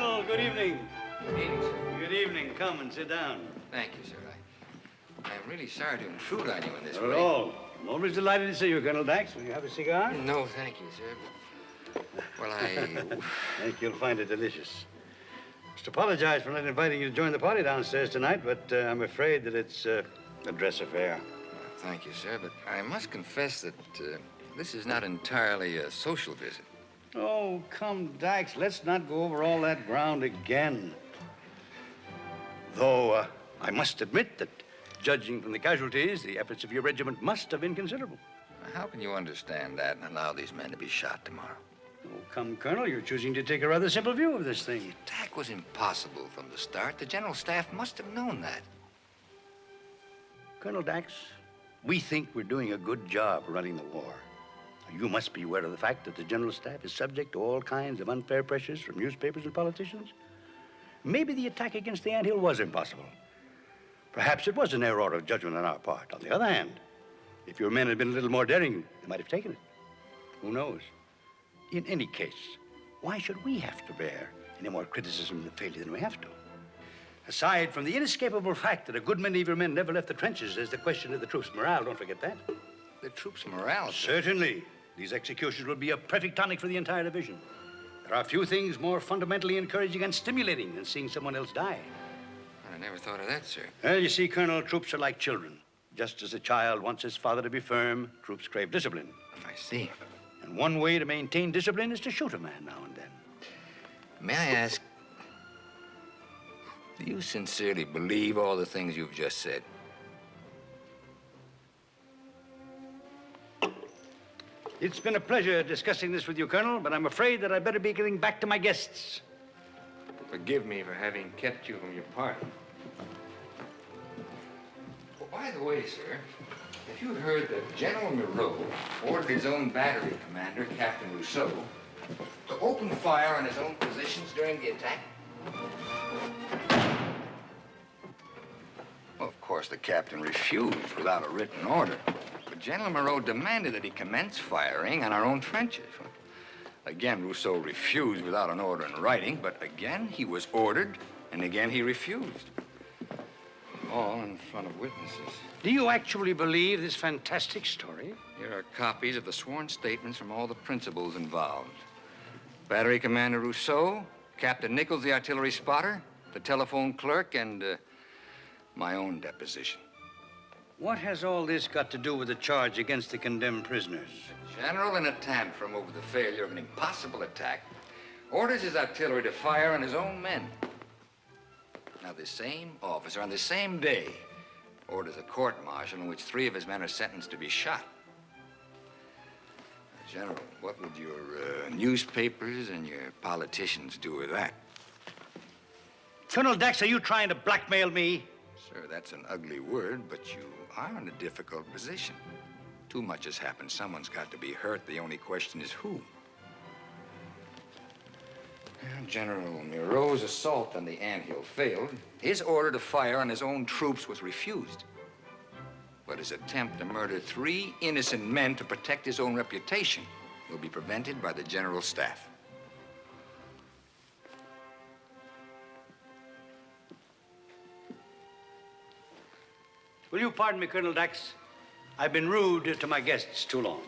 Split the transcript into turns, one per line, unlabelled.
Colonel, good evening.
Good evening, sir.
Good evening. Come and sit down.
Thank you, sir. I'm really sorry to intrude on you in this way.
Not at all. I'm always delighted to see you, Colonel Dax. Will you have a cigar?
No, thank you, sir. Well,
I think you'll find it delicious. Must apologize for not inviting you to join the party downstairs tonight, but I'm afraid that it's a dress affair.
Well, thank you, sir, but I must confess that this is not entirely a social visit.
Oh, come, Dax, let's not go over all that ground again. Though I must admit that, judging from the casualties, the efforts of your regiment must have been considerable.
How can you understand that and allow these men to be shot tomorrow?
Oh, come, Colonel, you're choosing to take a rather simple view of this thing.
The attack was impossible from the start. The General Staff must have known that.
Colonel Dax, we think we're doing a good job running the war. You must be aware of the fact that the General Staff is subject to all kinds of unfair pressures from newspapers and politicians. Maybe the attack against the anthill was impossible. Perhaps it was an error of judgment on our part. On the other hand, if your men had been a little more daring, they might have taken it. Who knows? In any case, why should we have to bear any more criticism of the failure than we have to? Aside from the inescapable fact that a good many of your men never left the trenches, there's the question of the troops' morale. Don't forget that.
The troops' morale, sir?
Certainly. These executions will be a perfect tonic for the entire division. There are few things more fundamentally encouraging and stimulating than seeing someone else die.
I never thought of that, sir.
Well, you see, Colonel, troops are like children. Just as a child wants his father to be firm, troops crave discipline.
I see.
And one way to maintain discipline is to shoot a man now and then.
May I ask, do you sincerely believe all the things you've just said?
It's been a pleasure discussing this with you, Colonel, but I'm afraid that I'd better be getting back to my guests.
Forgive me for having kept you from your party. Well, by the way, sir, have you heard that General Mireau ordered his own battery commander, Captain Rousseau, to open fire on his own positions during the attack? Well, of course, the captain refused without a written order. But General Mireau demanded that he commence firing on our own trenches. Again, Rousseau refused without an order in writing, but again he was ordered, and again he refused. All in front of witnesses.
Do you actually believe this fantastic story?
Here are copies of the sworn statements from all the principals involved. Battery Commander Rousseau, Captain Nichols, the artillery spotter, the telephone clerk, and my own deposition.
What has all this got to do with the charge against the condemned prisoners?
The general, in a tantrum over the failure of an impossible attack, orders his artillery to fire on his own men. Now, the same officer, on the same day, orders a court-martial in which 3 of his men are sentenced to be shot. General, what would your newspapers and your politicians do with that?
Colonel Dax, are you trying to blackmail me?
Sir, that's an ugly word, but you are in a difficult position. Too much has happened. Someone's got to be hurt. The only question is who. General Mireau's assault on the anthill failed. His order to fire on his own troops was refused. But his attempt to murder 3 innocent men to protect his own reputation will be prevented by the General Staff.
Will you pardon me, Colonel Dax? I've been rude to my guests too long.